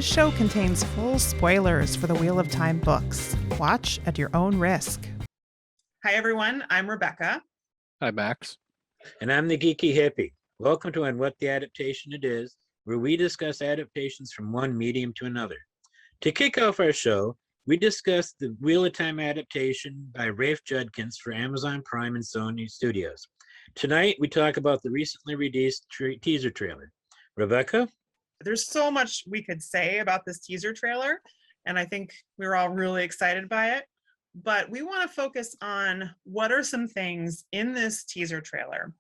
This show contains full spoilers for the Wheel of Time books. Watch at your own risk. Hi, everyone. I'm Rebecca. Hi, Max. And I'm the Geeky Hippie. Welcome to On What the Adaptation It Is, where we discuss adaptations from one medium to another. To kick off our show, we discuss the Wheel of Time adaptation by Rafe Judkins for Amazon Prime and Sony Studios. Tonight, we talk about the recently released teaser trailer. Rebecca? There's so much we could say about this teaser trailer, and I think we're all really excited by it. But we want to focus on what are some things in this teaser trailer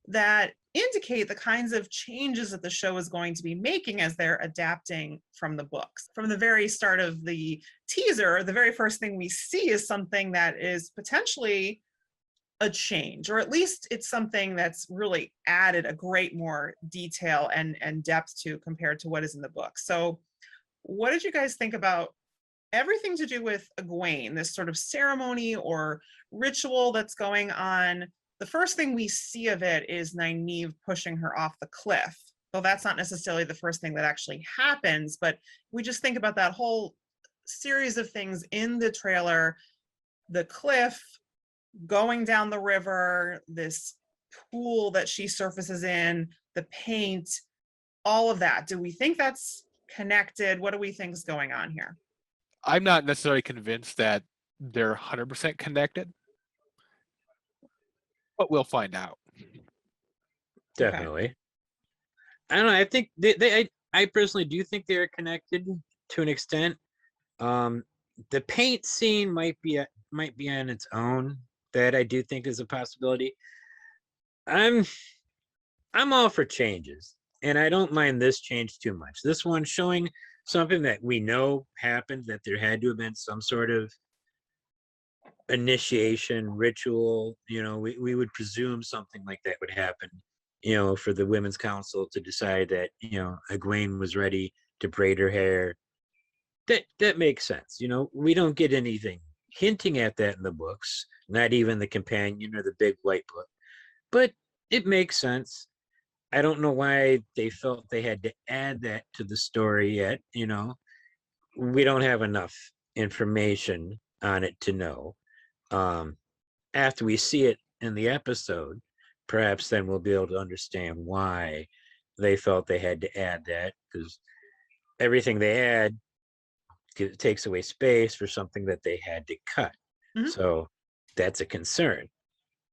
that indicate the kinds of changes that the show is going to be making as they're adapting from the books. From the very start of the teaser, the very first thing we see is something that is potentially a change, or at least it's something that's really added a great more detail and depth to compared to what is in the book. So what did you guys think about everything to do with Egwene, this sort of ceremony or ritual that's going on? The first thing we see of it is Nynaeve pushing her off the cliff. Though that's not necessarily the first thing that actually happens, but we just think about that whole series of things in the trailer, the cliff, going down the river, this pool that she surfaces in, the paint, all of that. Do we think that's connected? What do we think is going on here? I'm not necessarily convinced that they're 100% connected, but we'll find out. Definitely. Okay. I don't know. I think I personally do think they're connected to an extent. The paint scene might be on its own. That I do think is a possibility. I'm all for changes, and I don't mind this change too much. This one showing something that we know happened, that there had to have been some sort of initiation ritual. You know, we would presume something like that would happen, you know, for the Women's Council to decide that, you know, Egwene was ready to braid her hair. That makes sense. You know, we don't get anything hinting at that in the books, not even the companion or the big white book, but it makes sense. I don't know why they felt they had to add that to the story yet. You know, we don't have enough information on it to know. After we see it in the episode, perhaps then we'll be able to understand why they felt they had to add that, because everything they add takes away space for something that they had to cut. Mm-hmm. So that's a concern.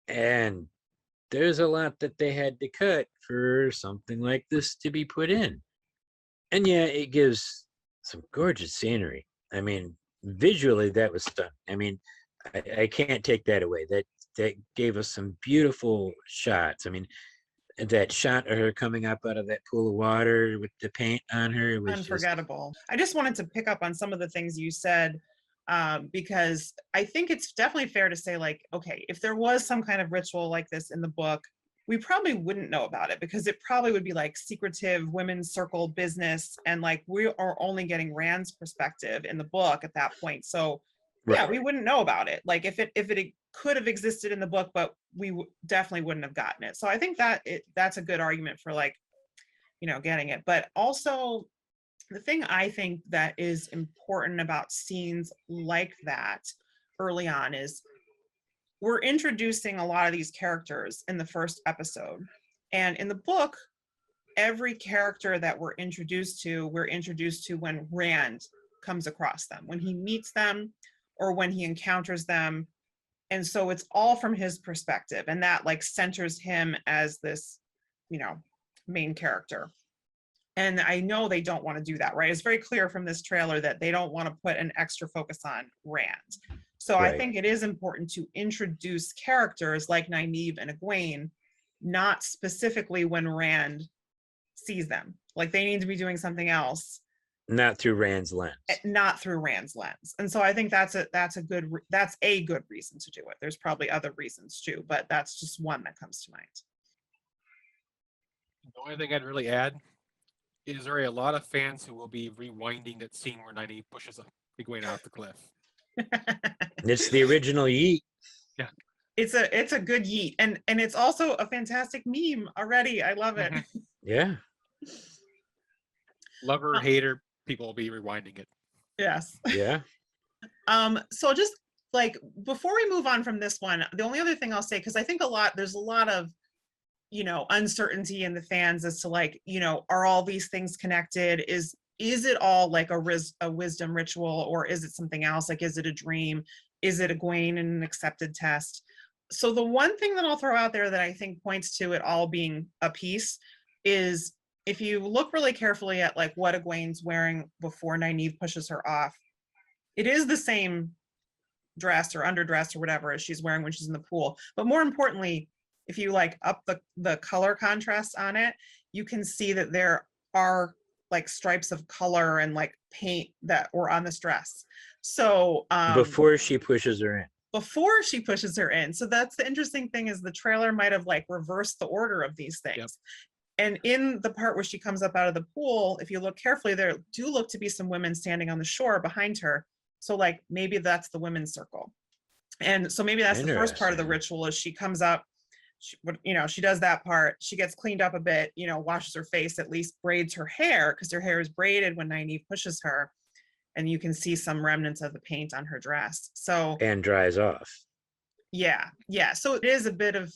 And there's a lot that they had to cut for something like this to be put in. And yeah, it gives some gorgeous scenery. I mean, visually that was stunning. I mean, I can't take that away. That gave us some beautiful shots. I mean, that shot of her coming up out of that pool of water with the paint on her, it was unforgettable. I just wanted to pick up on some of the things you said, because I think it's definitely fair to say, like, okay, if there was some kind of ritual like this in the book, we probably wouldn't know about it, because it probably would be like secretive women's circle business, and like we are only getting Rand's perspective in the book at that point. So yeah, right. We wouldn't know about it. Like if it could have existed in the book, but we definitely wouldn't have gotten it. So I think that that's a good argument for, like, you know, getting it. But also the thing I think that is important about scenes like that early on is we're introducing a lot of these characters in the first episode. And in the book, every character that we're introduced to when Rand comes across them, when he meets them or when he encounters them. And so it's all from his perspective, and that like centers him as this, you know, main character. And I know they don't want to do that, right? It's very clear from this trailer that they don't want to put an extra focus on Rand. So right. I think it is important to introduce characters like Nynaeve and Egwene, not specifically when Rand sees them. Like they need to be doing something else. Not through Rand's lens. Not through Rand's lens. And so I think that's a good reason to do it. There's probably other reasons too, but that's just one that comes to mind. The only thing I'd really add is there are a lot of fans who will be rewinding that scene where Nynaeve pushes Egwene off the cliff. It's the original yeet. Yeah. It's a good yeet. And it's also a fantastic meme already. I love it. Yeah. Love her, hate her, people will be rewinding it. Yes. Yeah. So just like before we move on from this one, the only other thing I'll say, because I think there's a lot of, uncertainty in the fans as to like, are all these things connected? Is it all like a wisdom ritual, or is it something else? Like, is it a dream? Is it Egwene in an accepted test? So the one thing that I'll throw out there that I think points to it all being a piece is if you look really carefully at like what Egwene's wearing before Nynaeve pushes her off, it is the same dress or underdress or whatever as she's wearing when she's in the pool. But more importantly, if you like up the color contrast on it, you can see that there are like stripes of color and like paint that were on this dress. So Before she pushes her in. So that's the interesting thing, is the trailer might have like reversed the order of these things. Yep. And in the part where she comes up out of the pool, if you look carefully, there do look to be some women standing on the shore behind her. So like maybe that's the women's circle. And so maybe that's the first part of the ritual, is she comes up, she does that part, she gets cleaned up a bit, washes her face, at least braids her hair, because her hair is braided when Nynaeve pushes her, and you can see some remnants of the paint on her dress. So And dries off. yeah. So it is a bit of,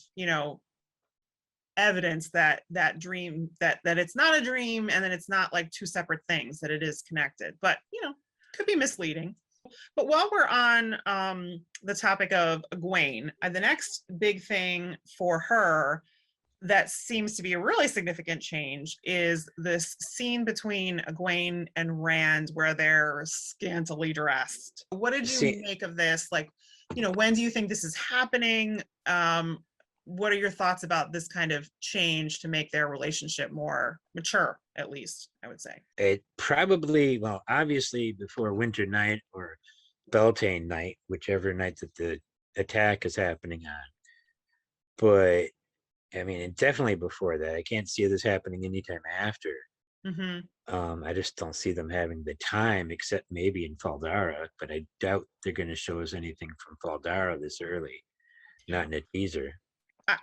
evidence that dream, that it's not a dream, and then it's not like two separate things, that it is connected, but could be misleading. But while we're on the topic of Egwene, the next big thing for her that seems to be a really significant change is this scene between Egwene and Rand, where they're scantily dressed. What did you make of this? Like, when do you think this is happening? What are your thoughts about this kind of change to make their relationship more mature, at least, I would say? It probably, well, obviously before Winter Night or Beltane Night, whichever night that the attack is happening on. But I mean, definitely before that. I can't see this happening anytime after. I just don't see them having the time, except maybe in Faldara, but I doubt they're going to show us anything from Faldara this early, not in a teaser.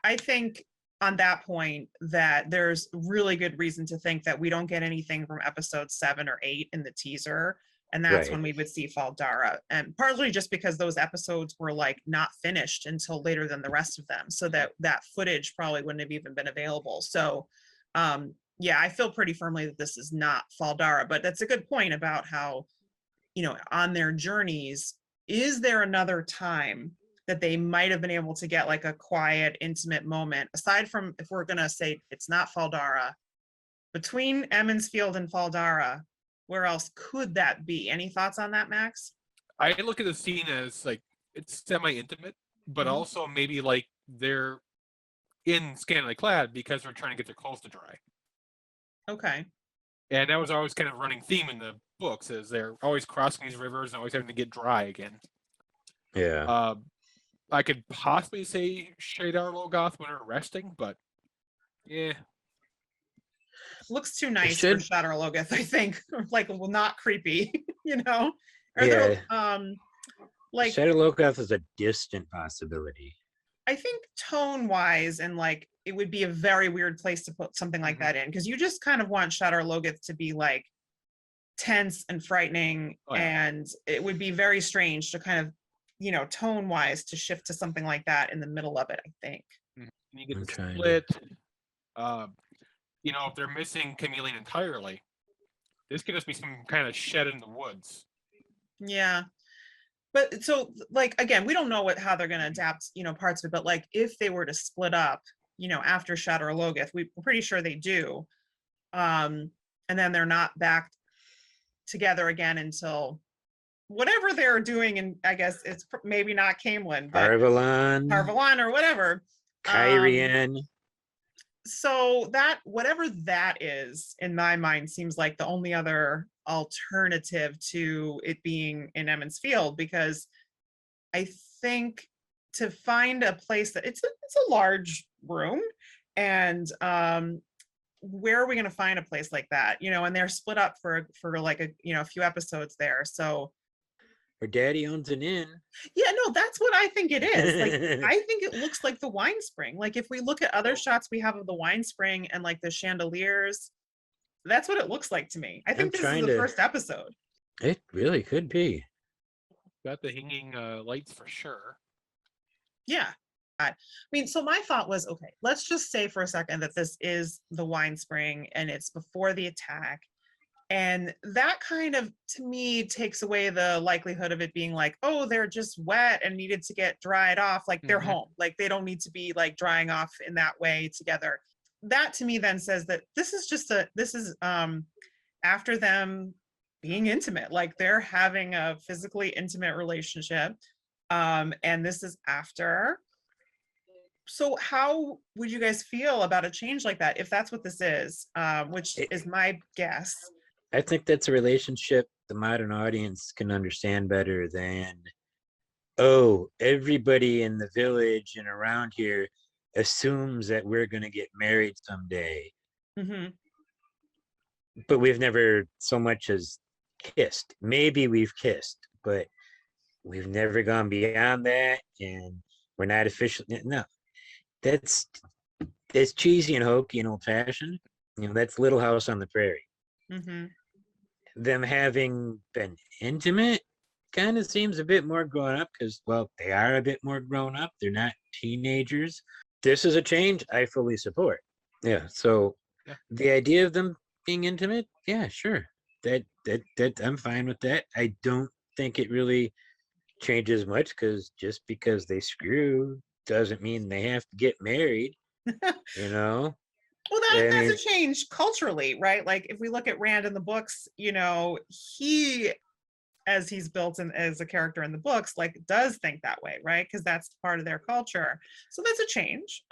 I think on that point that there's really good reason to think that we don't get anything from episode 7 or 8 in the teaser, and that's when we would see Faldara, and partly just because those episodes were like not finished until later than the rest of them, so that footage probably wouldn't have even been available. So yeah, I feel pretty firmly that this is not Faldara, but that's a good point about how, on their journeys, is there another time that they might have been able to get like a quiet, intimate moment, aside from, if we're gonna say it's not Faldara, between Emond's Field and Faldara, where else could that be? Any thoughts on that, Max? I look at the scene as like it's semi-intimate, but also maybe like they're in scantily clad because they're trying to get their clothes to dry. Okay. And that was always kind of a running theme in the books, is they're always crossing these rivers and always having to get dry again. Yeah. I could possibly say Shadar Logoth when they're resting, but yeah. Looks too nice for Shadar Logoth, I think. Like, well, not creepy, Or like Shadar Logoth is a distant possibility. I think tone-wise, and like it would be a very weird place to put something like that in, because you just kind of want Shadar Logoth to be like tense and frightening, and it would be very strange to kind of, tone-wise, to shift to something like that in the middle of it, I think. You get the split. If they're missing Chameleon entirely, this could just be some kind of shed in the woods. Yeah. But so, like, again, we don't know how they're going to adapt, parts of it, but like if they were to split up, after Shadar Logoth, we're pretty sure they do. And then they're not back together again until whatever they're doing, and I guess it's maybe not Camelin, but Harvalon or whatever. Kyrian. So that, whatever that is, in my mind, seems like the only other alternative to it being in Emond's Field, because I think to find a place that it's a large room, and where are we going to find a place like that? And they're split up for like a few episodes there, so her daddy owns an inn. Yeah, no, that's what I think it is. Like, I think it looks like the wine spring. Like, if we look at other shots we have of the wine spring and like the chandeliers, That's what it looks like to me. I think this is trying the to- first episode. It really could be. Got the hanging lights for sure. Yeah. I mean, so my thought was, okay, let's just say for a second that this is the wine spring and it's before the attack. And that kind of, to me, takes away the likelihood of it being like, oh, they're just wet and needed to get dried off. Like they're Mhm. home. Like they don't need to be like drying off in that way together. That to me then says that this is after them being intimate. Like they're having a physically intimate relationship. And this is after. So how would you guys feel about a change like that if that's what this is, which is my guess? I think that's a relationship the modern audience can understand better than, oh, everybody in the village and around here assumes that we're going to get married someday, Hmm. but we've never so much as kissed. Maybe we've kissed, but we've never gone beyond that, and we're not officially. No, that's cheesy and hokey and old fashioned. That's Little House on the Prairie. Hmm. Them having been intimate kind of seems a bit more grown up because, well, they are a bit more grown up. They're not teenagers. This is a change I fully support. Yeah. So Yeah. the idea of them being intimate, yeah, sure. That I'm fine with that. I don't think it really changes much because just because they screw doesn't mean they have to get married. Well, I that's mean, a change culturally, right? Like if we look at Rand in the books, he, as he's built in as a character in the books, like does think that way, right? Because that's part of their culture. So that's a change.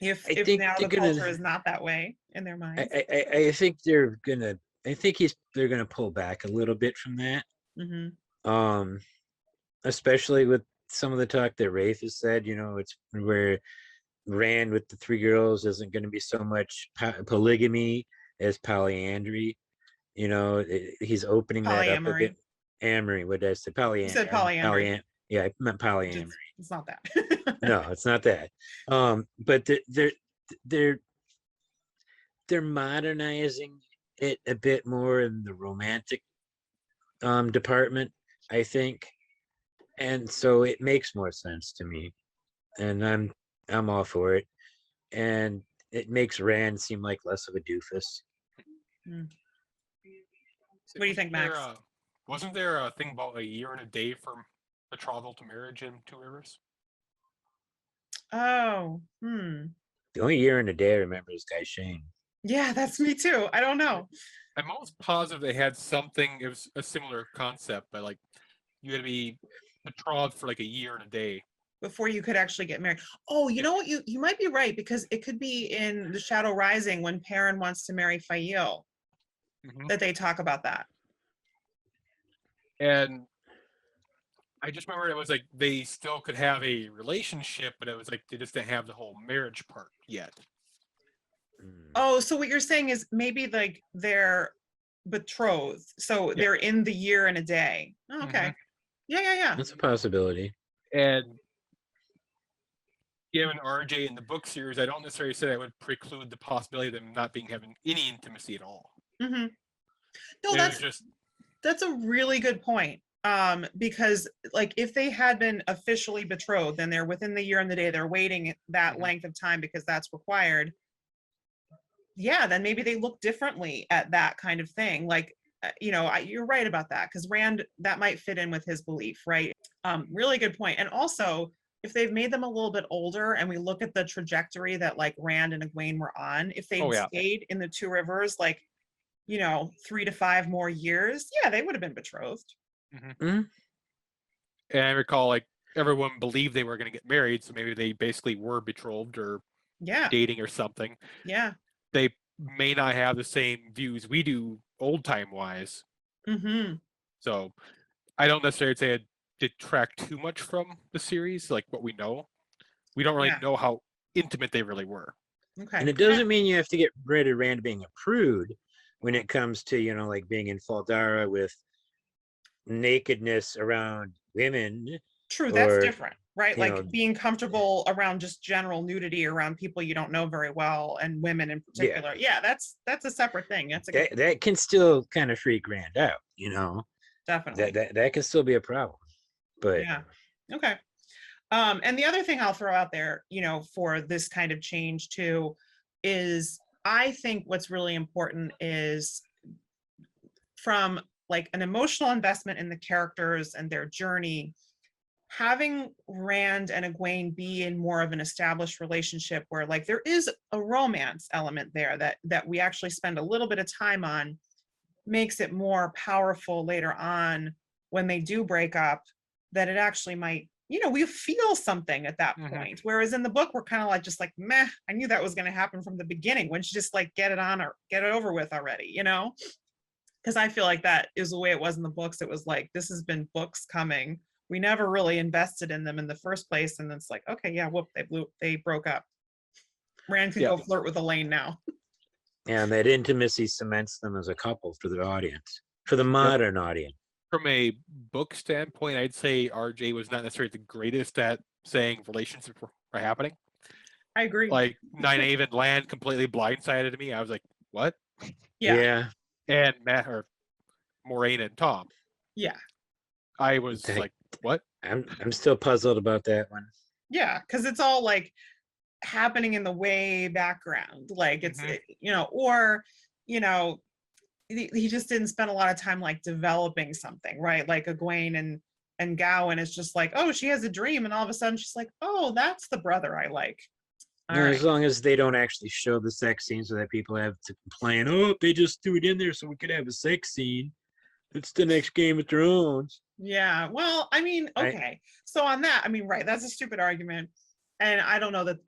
If think now they're the gonna- culture is not that way in their minds. I think they're gonna. I think they're gonna pull back a little bit from that. Hmm. Especially with some of the talk that Rafe has said. It's where Rand with the 3 girls isn't going to be so much polygamy as polyandry. He's opening that up a bit. Amory, what did I say? You said polyandry. Yeah, I meant polyamory. It's not that. No, it's not that. But they're modernizing it a bit more in the romantic department, I think, and so it makes more sense to me, and I'm all for it, and it makes Rand seem like less of a doofus. What do you think, Max? Wasn't there a thing about a year and a day from betrothal to marriage in Two Rivers? Oh, The only year and a day I remember is Guy Shane. yeah, that's me too. I don't know. I'm almost positive they had something. It was a similar concept, but like you had to be betrothed for like a year and a day Before you could actually get married. Oh, you know what? You might be right, because it could be in The Shadow Rising when Perrin wants to marry Fael that they talk about that. And I just remember it was like they still could have a relationship, but it was like they just didn't have the whole marriage part yet. Oh, so what you're saying is maybe like they're betrothed, so they're in the year and a day. Oh, okay. Yeah. That's a possibility. And given RJ in the book series, I don't necessarily say that would preclude the possibility of them not having any intimacy at all. Mm-hmm. No, It was just that's a really good point. Because like if they had been officially betrothed, then they're within the year and the day, they're waiting that length of time because that's required. Yeah, then maybe they look differently at that kind of thing. Like, you're right about that, because Rand, that might fit in with his belief, right? Really good point. And also, if they've made them a little bit older and we look at the trajectory that like Rand and Egwene were on, if they stayed in the Two Rivers, like, 3 to 5 more years, yeah, they would have been betrothed. And I recall like everyone believed they were going to get married, so maybe they basically were betrothed or dating or something. Yeah. They may not have the same views we do old time wise. So I don't necessarily say it detract too much from the series, like what we know. We don't really know how intimate they really were. Okay. And it doesn't mean you have to get rid of Rand being a prude when it comes to, like being in Faldara with nakedness around women. True, that's different. right? You Like know, being comfortable around just general nudity around people you don't know very well, and women in particular. Yeah, that's a separate thing. That's a good, that can still kind of freak Rand out, you know. definitely. That can still be a problem. But Yeah. Okay. And the other thing I'll throw out there, you know, for this kind of change too, is I think what's really important is from like an emotional investment in the characters and their journey, having Rand and Egwene be in more of an established relationship where like there is a romance element there that we actually spend a little bit of time on, makes it more powerful later on when they do break up, that it actually might, you know, we feel something at that point. Whereas in the book, we're kind of like, just like, meh, I knew that was going to happen from the beginning. When she just like get it on or get it over with already, you know? Because I feel like that is the way it was in the books. It was like, this has been books coming. We never really invested in them in the first place. And it's like, okay, yeah, whoop, they broke up. Rand can go flirt with Elaine now. And that intimacy cements them as a couple for the audience, for the modern audience. From a book standpoint, I'd say RJ was not necessarily the greatest at saying relationships are happening. I agree. Like Nynaeve and Land completely blindsided me. I was like, what? Yeah. And Matt or Moraine and Tom. Yeah. I was like, what? I'm still puzzled about that one. Yeah, because it's all like happening in the way background. Like it's, you know, or, you know, he just didn't spend a lot of time like developing something, right? Like Egwene and Gawain is just like, oh, she has a dream, and all of a sudden she's like, oh, that's the brother I like. No, as long as they don't actually show the sex scene so that people have to complain, oh, they just threw it in there so we could have a sex scene. It's the next Game of Thrones. Yeah, well, I mean, okay. So on that, I mean, right, that's a stupid argument. And I don't know that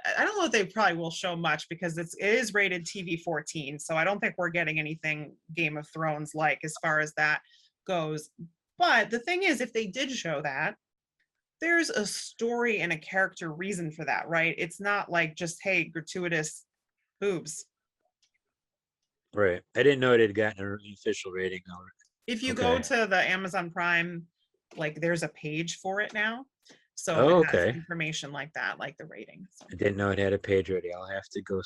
they probably will show much because it is rated TV 14. So I don't think we're getting anything Game of Thrones like as far as that goes. But the thing is, if they did show that, there's a story and a character reason for that, right? It's not like just, hey, gratuitous boobs. Right. I didn't know it had gotten an official rating. If you go to the Amazon Prime, like there's a page for it now. So it has information like that, like the rating. So. I didn't know it had a page already. I'll have to go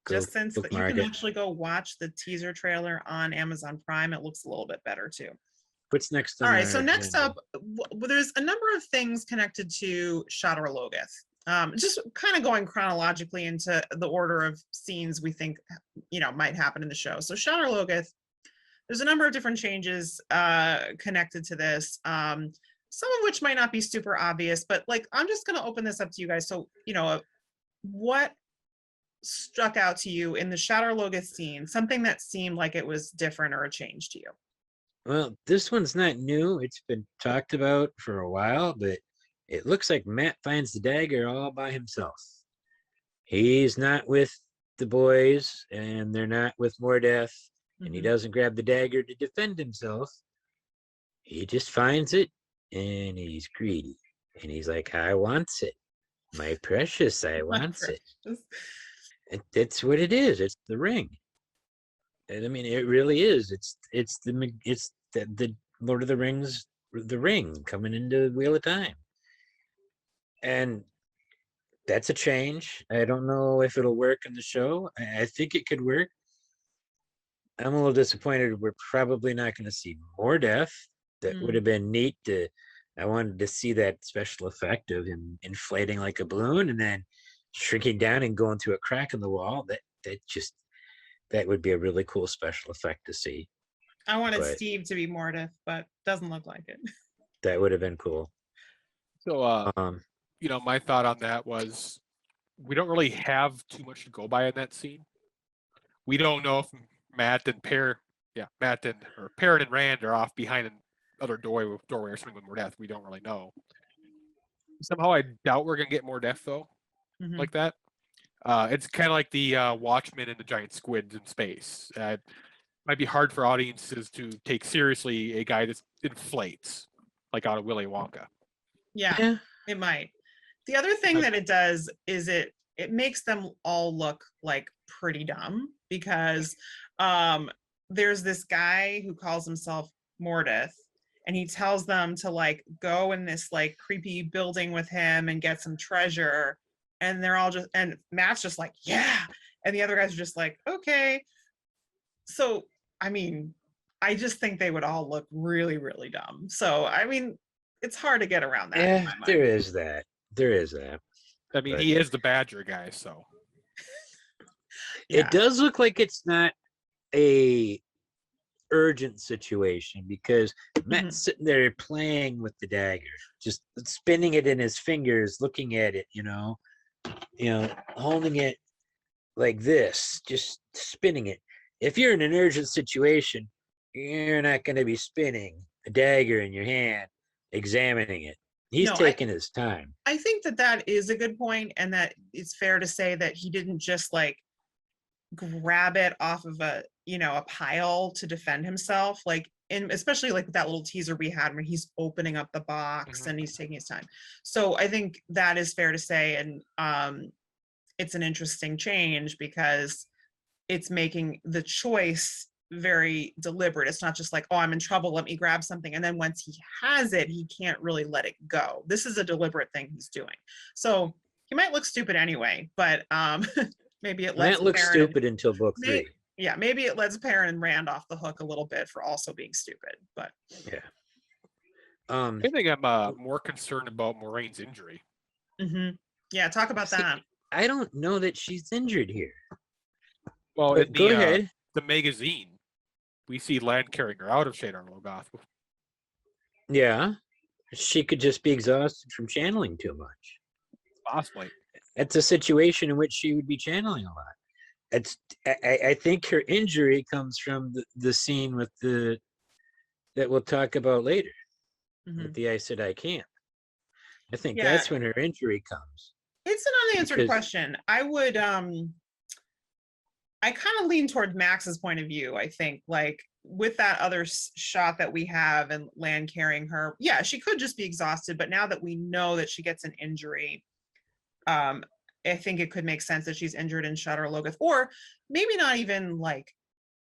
just since you can actually go watch the teaser trailer on Amazon Prime. It looks a little bit better too. What's next? All right, so next up, there's a number of things connected to Shadar Logoth. Just kind of going chronologically into the order of scenes we think, you know, might happen in the show. So Shadar Logoth, there's a number of different changes connected to this. Some of which might not be super obvious, but like, I'm just going to open this up to you guys. So, you know, what struck out to you in the Shadar Logoth scene, something that seemed like it was different or a change to you? Well, this one's not new. It's been talked about for a while, but it looks like Matt finds the dagger all by himself. He's not with the boys, and they're not with Mordeth, and he doesn't grab the dagger to defend himself. He just finds it, and he's greedy. And he's like, I want it. My precious, I want it. That's what it is. It's the ring. And I mean, it really is. It's the Lord of the Rings, the ring coming into Wheel of Time. And that's a change. I don't know if it'll work in the show. I think it could work. I'm a little disappointed. We're probably not going to see Mordeth. That would have been neat I wanted to see that special effect of him inflating like a balloon and then shrinking down and going through a crack in the wall. That would be a really cool special effect to see. I wanted Steve to be Mordeth, but doesn't look like it. That would have been cool. So, you know, my thought on that was we don't really have too much to go by in that scene. We don't know if Perrin and Rand are off behind another doorway or something with Mordeth. We don't really know. Somehow I doubt we're gonna get Mordeth though, like that. It's kind of like the Watchmen and the giant squids in space. It might be hard for audiences to take seriously a guy that inflates, like out of Willy Wonka. Yeah, it might. The other thing that it does is it makes them all look like pretty dumb because there's this guy who calls himself Mordeth, and he tells them to like go in this like creepy building with him and get some treasure, and they're all just, and Matt's just like, yeah, and the other guys are just like, okay. So I mean, I just think they would all look really, really dumb. So I mean, it's hard to get around that. Yeah, there is that. There is that. I mean, But he is the Badger guy, so Yeah. it does look like it's not a urgent situation, because Matt's sitting there playing with the dagger, just spinning it in his fingers, looking at it, holding it like this, just spinning it. If you're in an urgent situation, you're not going to be spinning a dagger in your hand, examining it. He's taking his time. I think that is a good point, and that it's fair to say that he didn't just like grab it off of a pile to defend himself, like, and especially like that little teaser we had when he's opening up the box and he's taking his time. So I think that is fair to say, and it's an interesting change because it's making the choice very deliberate. It's not just like, oh, I'm in trouble, let me grab something, and then once he has it, he can't really let it go. This is a deliberate thing he's doing. So he might look stupid anyway, but maybe it lets Matt looks stupid until book 3. Yeah, maybe it lets Perrin and Rand off the hook a little bit for also being stupid, but yeah. I think I'm more concerned about Moiraine's injury. Yeah, talk about that. I don't know that she's injured here. Well, But go ahead. The magazine, we see Lan carrying her out of Shadar Logoth. Yeah, she could just be exhausted from channeling too much. Possibly. It's a situation in which she would be channeling a lot. I think her injury comes from the scene with that we'll talk about later, with the Aes Sedai camp. I think that's when her injury comes. It's an unanswered question. I would I kind of lean toward Max's point of view. I think like with that other shot that we have and Lan carrying her, yeah, she could just be exhausted, but now that we know that she gets an injury, I think it could make sense that she's injured in Shadar Logoth, or maybe not even like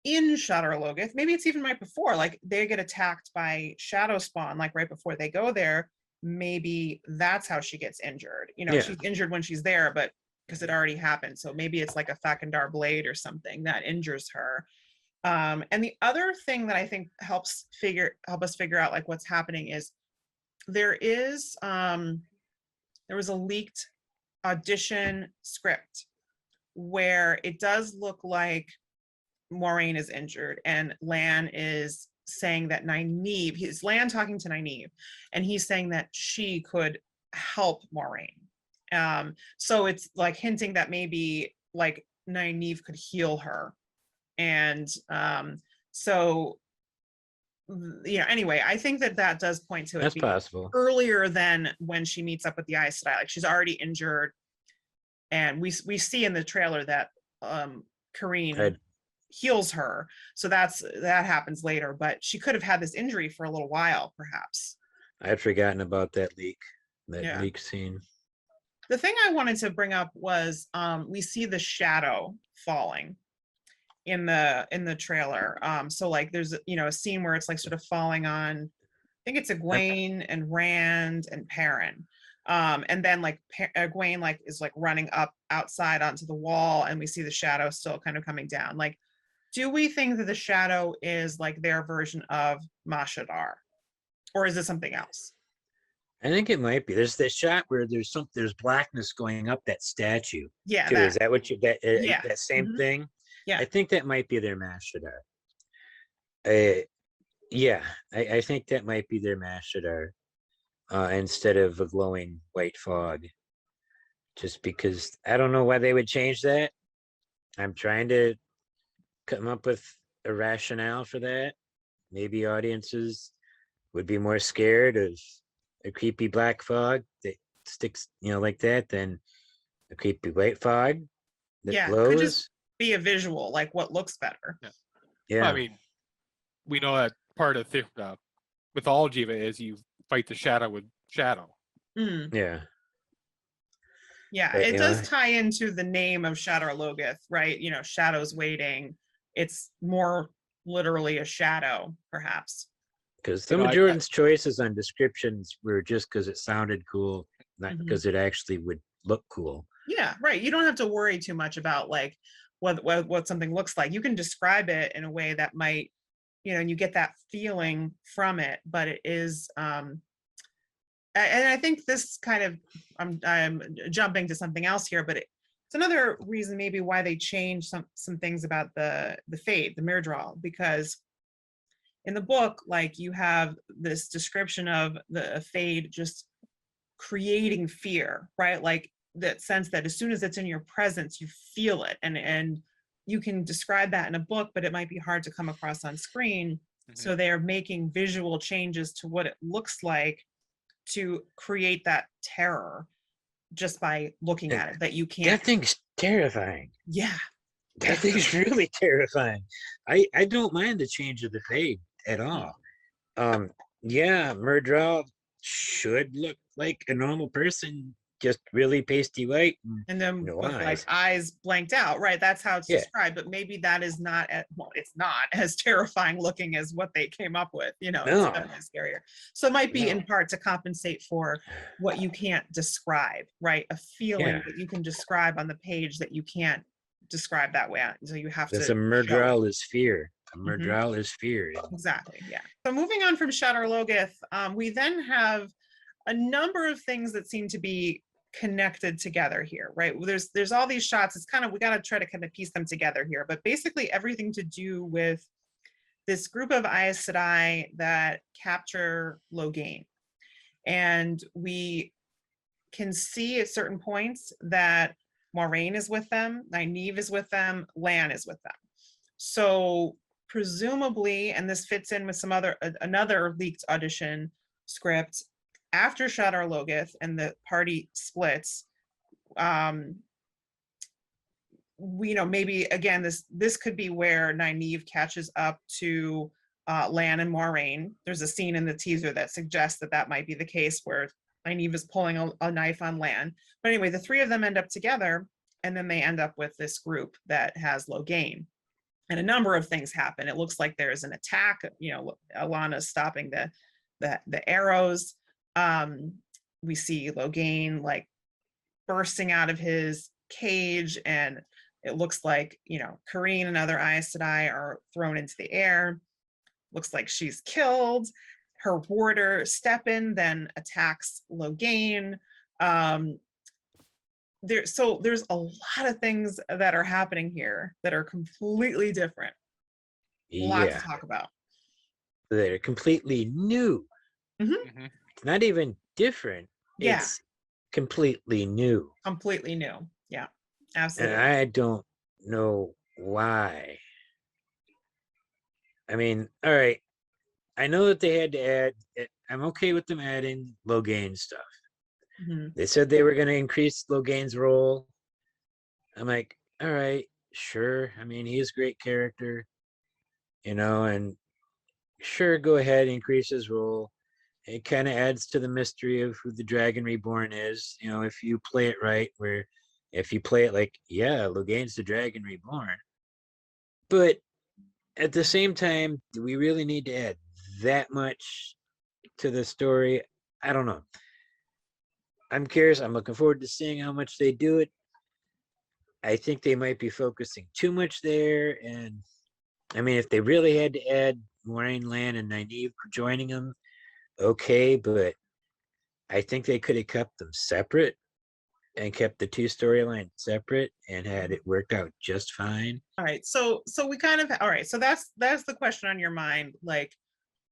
in Shadar Logoth. Maybe it's even right before, like they get attacked by Shadow Spawn, like right before they go there. Maybe that's how she gets injured. She's injured when she's there, but because it already happened. So maybe it's like a Thakandar blade or something that injures her. And the other thing that I think help us figure out like what's happening is there was a leaked audition script where it does look like Moiraine is injured and Lan is saying that Nynaeve, he's Lan talking to Nynaeve, and he's saying that she could help Moiraine. So it's like hinting that maybe like Nynaeve could heal her. And anyway, I think that does point to it. That's possible. Earlier than when she meets up with the Aes Sedai, like she's already injured. And we see in the trailer that Kareen heals her. So that happens later, but she could have had this injury for a little while, perhaps. I had forgotten about that leak scene. The thing I wanted to bring up was we see the shadow falling in the trailer. So like there's a scene where it's like sort of falling on, I think it's Egwene and Rand and Perrin. And then like Egwene like is like running up outside onto the wall, and we see the shadow still kind of coming down. Like, do we think that the shadow is like their version of Mashadar, or is it something else? I think it might be. There's this shot where there's blackness going up that statue. Yeah. Too. Is that what you that same thing? Yeah. I think that might be their Mashadar. I think that might be their Mashadar. Instead of a glowing white fog, just because I don't know why they would change that. I'm trying to come up with a rationale for that. Maybe audiences would be more scared of a creepy black fog that sticks, like that, than a creepy white fog that glows. Could just be a visual, like what looks better. Yeah. Well, I mean, we know that part of the mythology of it is you fight the shadow with shadow. Yeah. But, it does tie into the name of Shadar Logoth, right? Shadows waiting. It's more literally a shadow, perhaps. Because some of Jordan's choices on descriptions were just because it sounded cool, not because it actually would look cool. Yeah, right. You don't have to worry too much about like what something looks like. You can describe it in a way that might, and you get that feeling from it, but it is and I think this kind of I'm jumping to something else here, but it's another reason maybe why they changed some things about the fade, the Myrddraal, because in the book, like you have this description of the fade just creating fear, right? Like that sense that as soon as it's in your presence, you feel it, and you can describe that in a book, but it might be hard to come across on screen. So they're making visual changes to what it looks like to create that terror just by looking at it, that you can't. That thing's terrifying. Yeah. That thing's really terrifying. I don't mind the change of the fade at all. Yeah, Myrddraal should look like a normal person, just really pasty white and then no with eyes. like eyes blanked out, right? That's how it's described, but maybe that is not it's not as terrifying looking as what they came up with, it's definitely scarier. So it might be in part to compensate for what you can't describe, right? A feeling that you can describe on the page that you can't describe that way, so you have to. A Myrddraal is fear. A Myrddraal is fear. Exactly. Yeah. So moving on from Shadar Logoth, we then have a number of things that seem to be connected together here, right? There's all these shots. It's kind of, we got to try to kind of piece them together here, but basically everything to do with this group of Aes Sedai that capture Logain. And we can see at certain points that Moiraine is with them, Nynaeve is with them, Lan is with them. So presumably, and this fits in with some another leaked audition script, after Shadar Logoth and the party splits, maybe again this could be where Nynaeve catches up to Lan and Moiraine. There's a scene in the teaser that suggests that might be the case, where Nynaeve is pulling a knife on Lan. But anyway, the three of them end up together, and then they end up with this group that has Logain. And a number of things happen. It looks like there's an attack. Alana's stopping the arrows. We see Logain like bursting out of his cage, and it looks like Karine and other Aes Sedai are thrown into the air. Looks like she's killed. Her warder Stepan then attacks Logain. There's a lot of things that are happening here that are completely different. A lot to talk about. They're completely new. It's not even different. It's completely new. Completely new. Yeah, absolutely. And I don't know why. I mean, all right. I know that they had to add, I'm okay with them adding Logain stuff. They said they were going to increase Logain's role. I'm like, all right, sure. I mean, he's a great character, and sure, go ahead, increase his role. It kind of adds to the mystery of who the Dragon Reborn is, if you play it right, where if you play it like, Logain's the Dragon Reborn. But at the same time, do we really need to add that much to the story? I don't know. I'm curious. I'm looking forward to seeing how much they do it. I think they might be focusing too much there. And I mean, if they really had to add Moiraine, Lan, and Nynaeve for joining them, okay, but I think they could have kept them separate and kept the two storylines separate and had it worked out just fine. All right. So we kind of, all right. So that's the question on your mind. Like,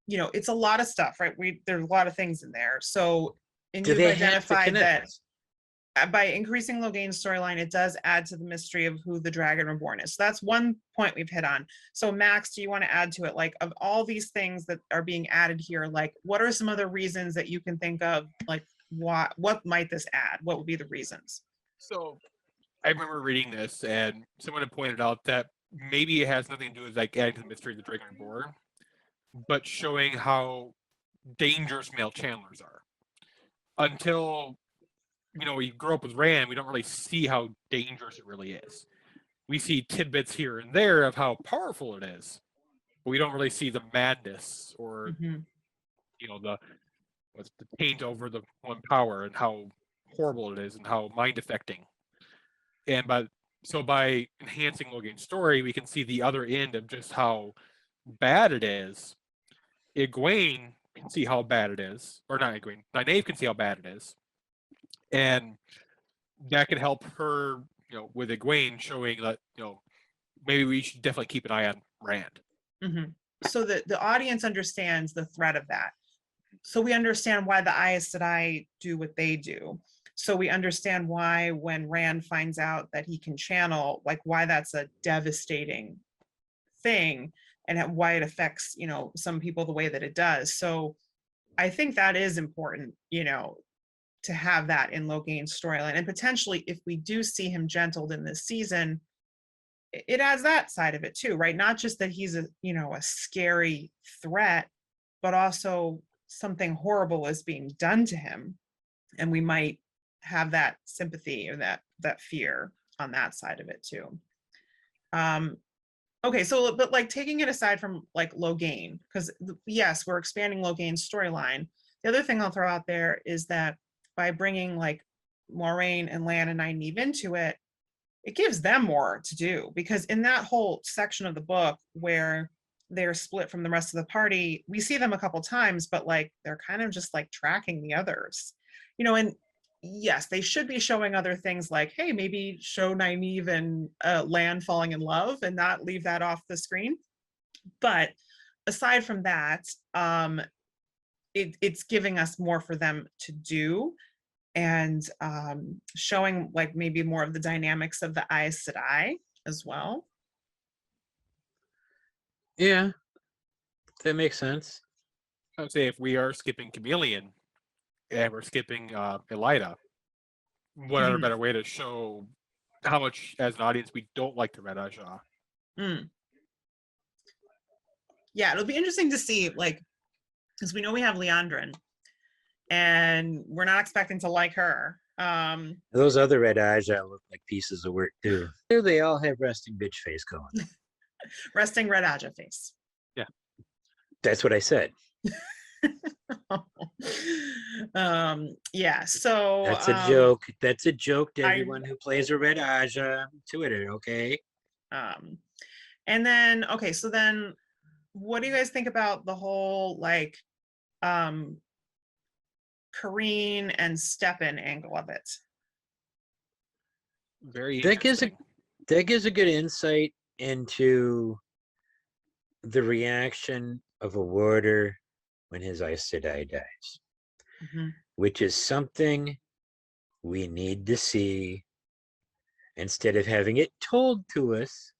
it's a lot of stuff, right? There's a lot of things in there. So, and you've identified that by increasing Logain's storyline, it does add to the mystery of who the Dragon Reborn is. So that's one point we've hit on. So Max, do you want to add to it? Like, of all these things that are being added here, like, what are some other reasons that you can think of? Like, what might this add? What would be the reasons? So I remember reading this, and someone had pointed out that maybe it has nothing to do with like adding to the mystery of the Dragon Reborn, but showing how dangerous male channelers are. Until we grow up with Rand, we don't really see how dangerous it really is. We see tidbits here and there of how powerful it is, but we don't really see the madness or the paint over the one power and how horrible it is and how mind affecting. And by enhancing Logain's story, we can see the other end of just how bad it is. Egwene can see how bad it is, or not Egwene, Nynaeve can see how bad it is, and that can help her, with Egwene showing that, maybe we should definitely keep an eye on Rand. Mm-hmm. So that the audience understands the threat of that. So we understand why the Aes Sedai do what they do. So we understand why when Rand finds out that he can channel, like why that's a devastating thing and why it affects, some people the way that it does. So I think that is important, to have that in Logain's storyline. And potentially if we do see him gentled in this season, it adds that side of it too, right? Not just that he's a scary threat, but also something horrible is being done to him. And we might have that sympathy or that fear on that side of it too. Okay, so but like taking it aside from like Logain, because yes, we're expanding Logain's storyline. The other thing I'll throw out there is that by bringing like Moiraine and Lan and Nynaeve into it, it gives them more to do, because in that whole section of the book where they're split from the rest of the party, we see them a couple times, but like they're kind of just like tracking the others, and yes, they should be showing other things like, hey, maybe show Nynaeve and Lan falling in love and not leave that off the screen. But aside from that, it's giving us more for them to do, and showing like maybe more of the dynamics of the Aes Sedai as well. Yeah, that makes sense. I would say if we are skipping Chameleon and we're skipping Elida, what other better way to show how much as an audience we don't like the Red Ajah? Yeah, it'll be interesting to see, like, because we know we have Liandrin, and we're not expecting to like her. Those other Red Ajah look like pieces of work too. They all have resting bitch face going. Resting Red Ajah face. Yeah, that's what I said. Yeah, so that's a joke. That's a joke to everyone who plays a Red Ajah on Twitter. Okay. And then okay, so then what do you guys think about the whole like Kareen and Steppen angle of it? Very that gives a good insight into the reaction of a warder when his Aes Sedai dies, which is something we need to see. Instead of having it told to us,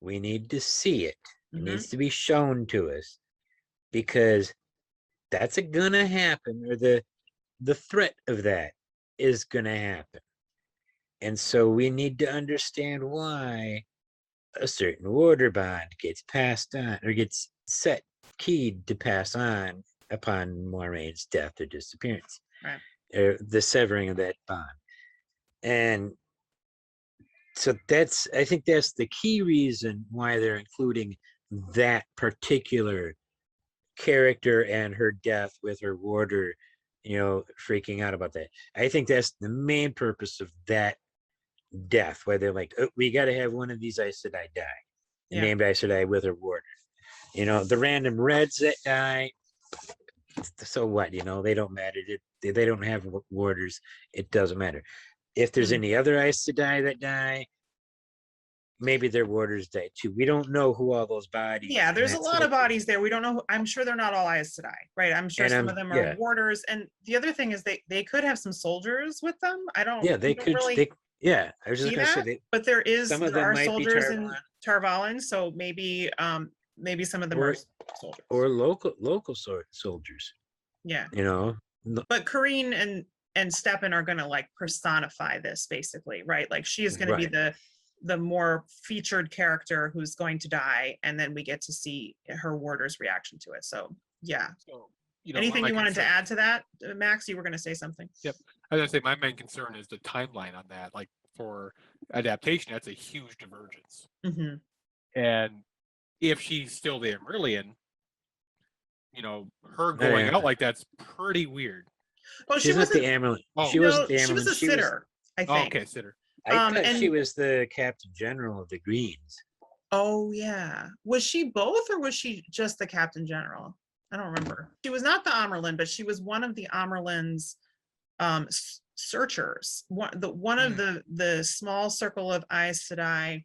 we need to see it. It needs to be shown to us, because that's gonna happen, or the threat of that is gonna happen. And so we need to understand why a certain warder bond gets passed on, or gets keyed to pass on upon Moiraine's death or disappearance, right, or the severing of that bond. And so I think that's the key reason why they're including that particular character and her death with her warder, freaking out about that. I think that's the main purpose of that death, where they're like, oh, we got to have one of these Aes Sedai die, named Aes Sedai with her warder. The random Reds that die, so what? They don't matter. They don't have warders. It doesn't matter. If there's any other Aes Sedai that die, maybe their warders die too. We don't know who all those bodies. Yeah, there's a lot of bodies there. We don't know. I'm sure they're not all Aes Sedai, right? I'm sure some of them are warders. And the other thing is they could have some soldiers with them. I don't. Yeah, they could. Really I was just gonna say but there are soldiers in Tarvalin, so maybe some of them are soldiers or local soldiers. Yeah, but Kareen and Steppen are going to like personify this basically, right? Like she is going to be the more featured character who's going to die, and then we get to see her warder's reaction to it. So yeah. So, anything you wanted to add to that, Max? You were going to say something. Yep. I was going to say my main concern is the timeline on that. Like for adaptation, that's a huge divergence. And if she's still the Amyrlian, her going out like that's pretty weird. Oh, she She's not wasn't the Amerlin. Oh. She no, wasn't the she was Amerlin. a sitter, I Oh, think. okay, sitter. I thought she and- was the Captain General of the Greens. Oh yeah. Was she both or was she just the Captain General? I don't remember. She was not the Amerlin, but she was one of the Amerlin's searchers. One of the small circle of Aes Sedai.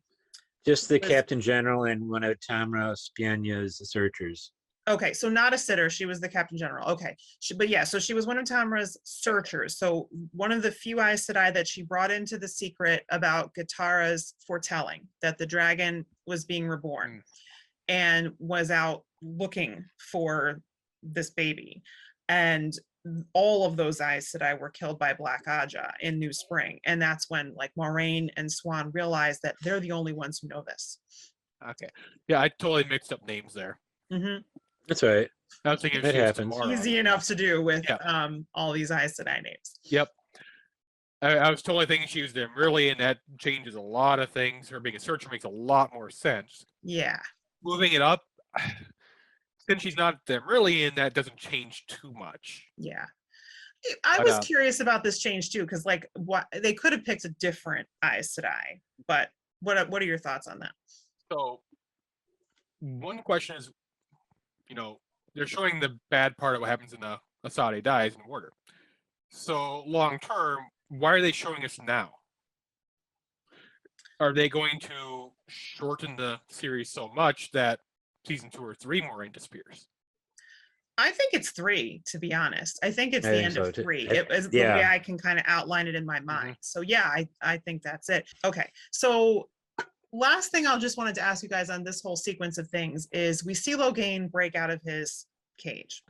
Just the Was- Captain General and one of Tamra Spiana's searchers. Okay, so not a sitter. She was the Captain General. Okay, but yeah, so she was one of Tamra's searchers. So one of the few Aes Sedai that she brought into the secret about Katara's foretelling that the dragon was being reborn, and was out looking for this baby. And all of those Aes Sedai were killed by Black Aja in New Spring, and that's when like Moraine and Swan realized that they're the only ones who know this. Okay. Yeah, I totally mixed up names there. Mm-hmm. That's right. I was thinking That she was happens. Tamara. Easy enough to do with Yeah. all these Aes Sedai names. Yep. I was totally thinking she was Demurley, and that changes a lot of things. Her being a searcher makes a lot more sense. Yeah. Moving it up, since she's not Demurley, and that doesn't change too much. Yeah. I But, was curious about this change too, because like what they could have picked a different Aes Sedai, but what are your thoughts on that? So, one question is, they're showing the bad part of what happens in the Asade dies in order. So long term, why are they showing us now? Are they going to shorten the series so much that season 2 or 3 Moraine disappears? I think it's 3, to be honest. I think it's I the think end so, of too. 3. I- It is the yeah. way I can kind of outline it in my mind. So yeah, I think that's it. Okay, so last thing I'll just wanted to ask you guys on this whole sequence of things is we see Logain break out of his cage.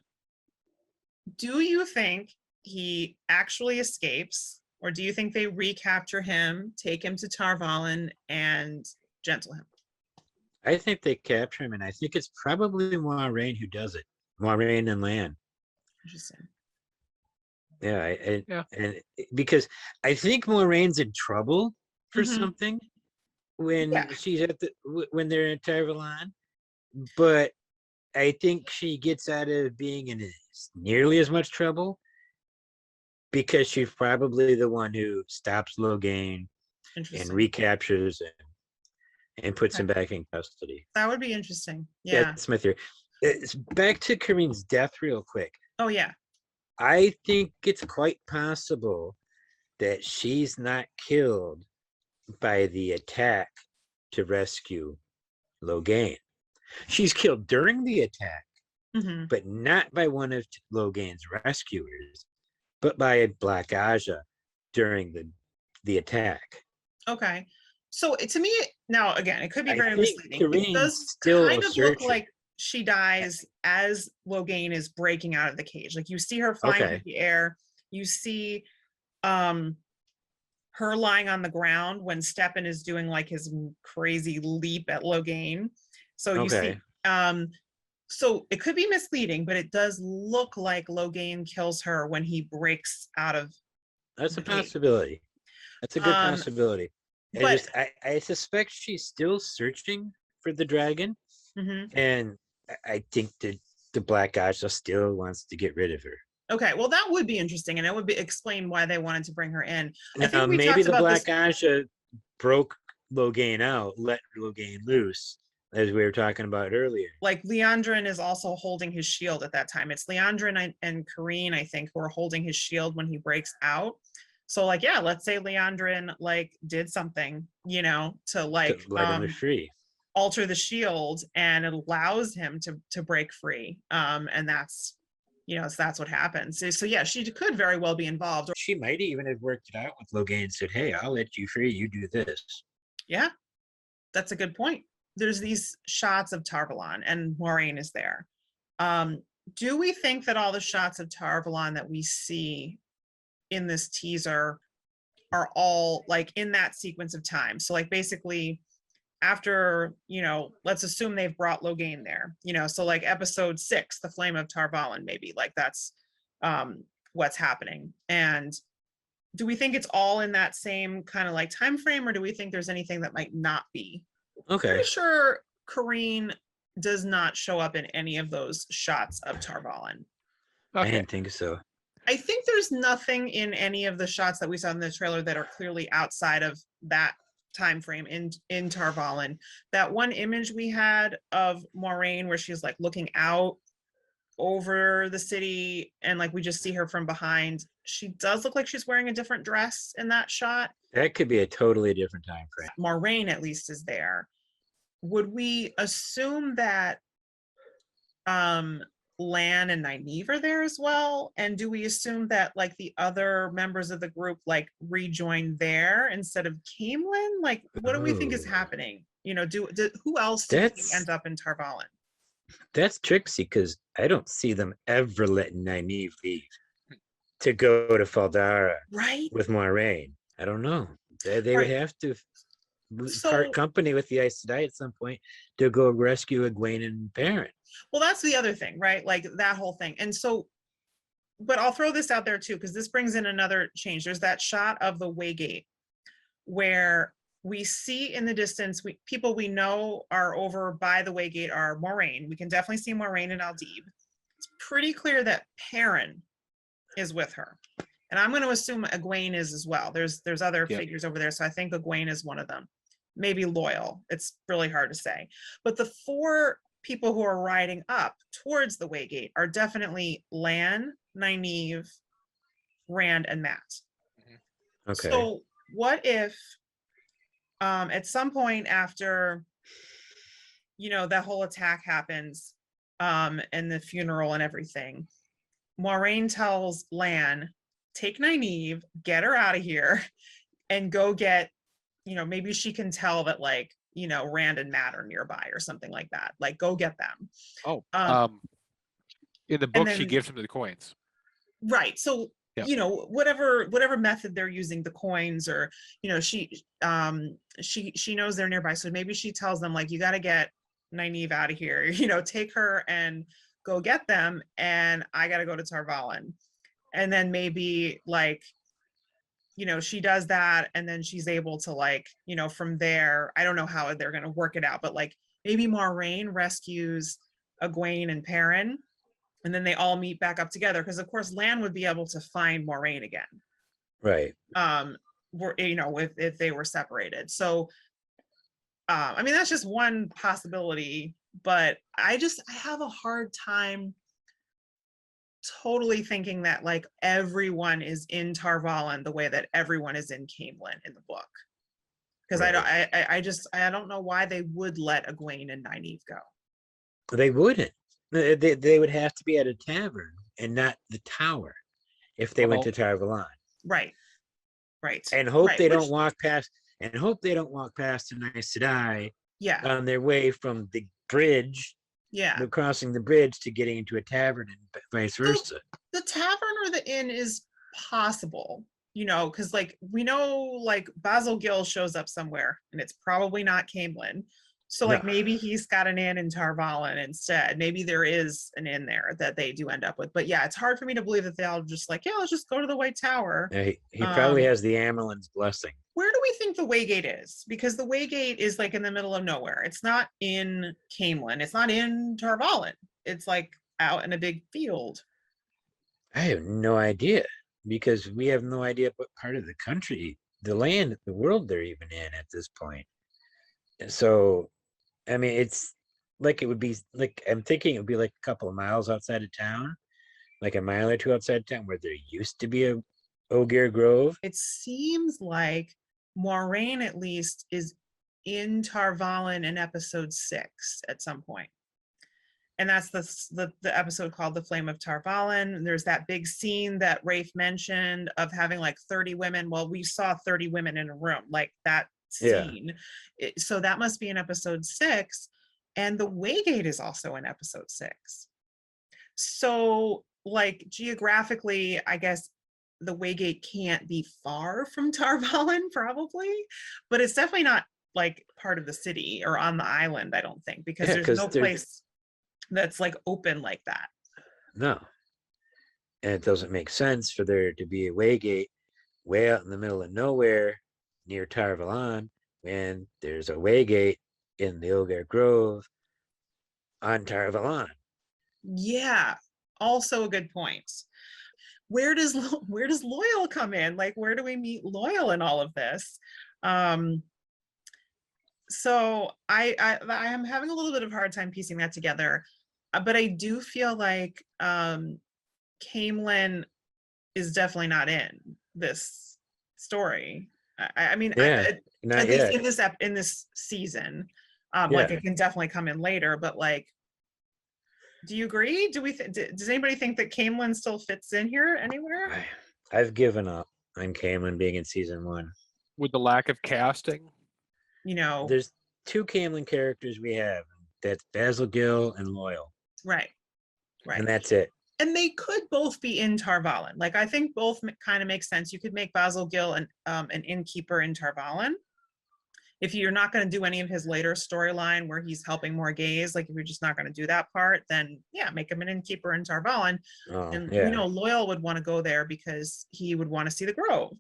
Do you think he actually escapes, or do you think they recapture him, take him to Tarvalin, and gentle him? I think they capture him, and I think it's probably Moraine who does it. Moraine and Lan. Interesting. Yeah, Yeah. and because I think Moraine's in trouble for Mhm. something when Yeah. she's at when they're in Tarvalon, but I think she gets out of being in nearly as much trouble because she's probably the one who stops Logain and Interesting. recaptures him and puts Okay. him back in custody. That would be interesting. Yeah. That's my theory. It's back to Kareen's death real quick. Oh yeah. I think it's quite possible that she's not killed by the attack to rescue Logain. She's killed during the attack, Hmm. but not by one of Logain's rescuers, but by Black Aja during the attack. Okay. So to me, now again, it could be I very think misleading. It Kareen's does still kind a of look searcher. like she dies as Logain is breaking out of the cage. Like you see her flying Okay. through the air. You see her lying on the ground when Stepan is doing like his crazy leap at Logain. So you see so it could be misleading, but it does look like Logain kills her when he breaks out of That's a the cage. possibility. That's a good possibility. but- I suspect she's still searching for the dragon, Mhm. and I think the Black Aja still wants to get rid of her. Okay, well, that would be interesting, and it would explain why they wanted to bring her in. I think Now, we maybe talked the about Black this. Aja broke Logain out, let Logain loose, as we were talking about earlier. Like Leandrin is also holding his shield at that time. It's Leandrin and Kareen, I think, who are holding his shield when he breaks out. So, like, yeah, let's say Leandrin like did something, to like To let him free. alter the shield, and it allows him to break free. And that's that's what happens. So yeah, she could very well be involved. She might even have worked it out with Logain and said, "Hey, I'll let you free. You do this." Yeah, that's a good point. There's these shots of Tarvalon, and Moraine is there. Do we think that all the shots of Tarvalon that we see in this teaser are all like in that sequence of time? So like basically after, let's assume they've brought Logain there, so like episode 6, the Flame of Tarvalon, maybe like that's what's happening. And do we think it's all in that same kind of like time frame, or do we think there's anything that might not be? Okay. Pretty sure Kareen does not show up in any of those shots of Tar Valon. I Okay. didn't think so. I think there's nothing in any of the shots that we saw in the trailer that are clearly outside of that time frame in Tar Valon. That one image we had of Moiraine where she's like looking out over the city and like we just see her from behind, she does look like she's wearing a different dress in that shot. That could be a totally different time frame. Moiraine at least is there. Would we assume that Lan and Nynaeve are there as well? And do we assume that like the other members of the group like rejoin there instead of Caemlyn? Like what do we think is Ooh. happening? You know, who else do you think That's- ends up in Tar Valon? That's tricksy because I don't see them ever letting Nynaeve leave to go to Faldara Right? with Moiraine. I don't know. They would Right. have to So- part company with the Aes Sedai at some point to go rescue Egwene and Perrin. Well, that's the other thing, right? Like that whole thing. And so, but I'll throw this out there too, because this brings in another change. There's that shot of the Waygate where we see in the distance, people we know are over by the Waygate are Moiraine. We can definitely see Moiraine and Aldib. It's pretty clear that Perrin is with her. And I'm going to assume Egwene is as well. There's other Yep. figures over there. So I think Egwene is one of them. Maybe Loyal. It's really hard to say. But the four people who are riding up towards the Waygate are definitely Lan, Nynaeve, Rand, and Matt. Okay. So what if at some point after, you know, that whole attack happens and the funeral and everything, Moiraine tells Lan, take Nynaeve, get her out of here and go get, you know, maybe she can tell that like, you know, Rand and Matt are nearby or something like that. Like go get them. Oh, in the and book, she then- gives him the coins. Right. So, Yep. you know, whatever method they're using, the coins or, you know, she knows they're nearby. So maybe she tells them like, you got to get Nynaeve out of here, you know, take her and go get them. And I got to go to Tar Valon. And then maybe like, you know, she does that and then she's able to like, you know, from there, I don't know how they're going to work it out, but like maybe Moiraine rescues Egwene and Perrin and then they all meet back up together. Because of course Lan would be able to find Moiraine again. Right. You know, if they were separated. So, I mean, that's just one possibility, but I have a hard time totally thinking that like everyone is in Tar Valon the way that everyone is in Caemlyn in the book. Because I don't know why they would let Egwene and Nynaeve go. They wouldn't. They would have to be at a tavern and not the tower if they went to Tar Valon. Right. Right. And hope right. they Which- don't walk past. And hope they don't walk past the Aes Sedai Yeah. on their way from the bridge, Yeah. crossing the bridge to getting into a tavern and vice versa. The tavern or the inn is possible, you know, because like we know like Basil Gill shows up somewhere and it's probably not Caemlyn. So like No. maybe he's got an inn in Tar Valon instead. Maybe there is an inn there that they do end up with. But yeah, it's hard for me to believe that they'll just like, yeah, let's just go to the White Tower. Yeah, he probably Um, has the Amerlin's blessing. Where do we think the Waygate is? Because the Waygate is like in the middle of nowhere. It's not in Caemlyn. It's not in Tar Valon. It's like out in a big field. I have no idea because we have no idea what part of the country, the land, the world they're even in at this point. So, I mean, it's like it would be like I'm thinking it would be like a couple of miles outside of town, like a mile or two outside of town where there used to be a Ogier Grove. It seems like Moiraine at least is in Tar Valon in episode 6 at some point. And that's the episode called The Flame of Tar Valon. There's that big scene that Rafe mentioned of having like 30 women. Well, we saw 30 women in a room, like that Yeah. scene. So that must be in episode 6. And the Waygate is also in episode 6. So like geographically, I guess the Waygate can't be far from Tar Valon probably, but it's definitely not like part of the city or on the island, I don't think, because Yeah, there's 'cause no there- place that's like open like that. No. And it doesn't make sense for there to be a Waygate way out in the middle of nowhere near Tar Valon when there's a Waygate in the Ogier Grove on Tar-Valon. Yeah, also a good point. Where does Loyal come in? Like, where do we meet Loyal in all of this? So I am having a little bit of a hard time piecing that together, but I do feel like Camelin is definitely not in this story. I mean, Yeah, not at least yet. in this season, like Yeah. it can definitely come in later. But like, do you agree? Does anybody think that Camelin still fits in here anywhere? I've given up on Camelin being in season 1. With the lack of casting. You know, There's 2 Camelin characters we have. That's Basil Gill and Loyal. right. And that's it. And they could both be in Tar-Valon. Like, I think both kind of make sense. You could make Basil Gill an innkeeper in Tar-Valon. If you're not going to do any of his later storyline where he's helping more gays, like if you're just not going to do that part, then yeah, make him an innkeeper in Tar-Valon. And yeah. you know, Loyal would want to go there because he would want to see the Grove.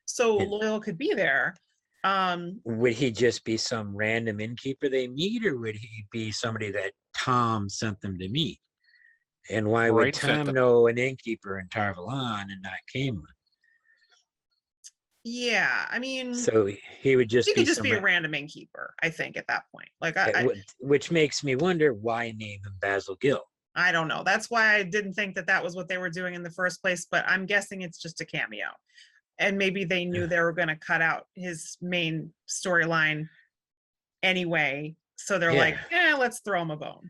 So Loyal could be there. Would he just be some random innkeeper they meet, or would he be somebody that Tom sent them to meet? And why would Tom know an innkeeper in Tar-Valon and not Camelin? Yeah, I mean, so he would just be a random innkeeper, I think, at that point. Like, which makes me wonder, why name him Basil Gill? I don't know. That's why I didn't think that was what they were doing in the first place. But I'm guessing it's just a cameo, and maybe they knew they were going to cut out his main storyline anyway. So they're like, let's throw him a bone.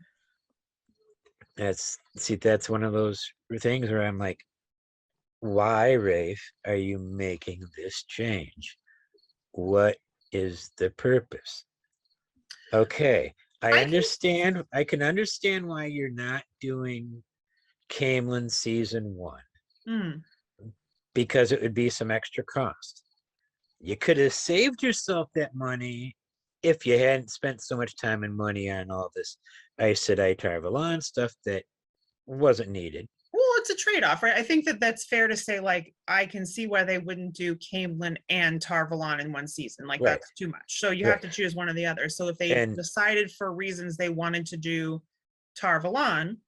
That's one of those things where I'm like, why, Rafe, are you making this change? What is the purpose? Okay, I understand. I can understand why you're not doing Camelin season 1, because it would be some extra cost. You could have saved yourself that money if you hadn't spent so much time and money on all this Aes Sedai Tar-Valon stuff that wasn't needed. Well, it's a trade-off, right? I think that's fair to say. Like, I can see why they wouldn't do Camelin and Tar-Valon in one season. Like, that's too much. So you have to choose one or the other. So if they decided for reasons they wanted to do Tar-Valon,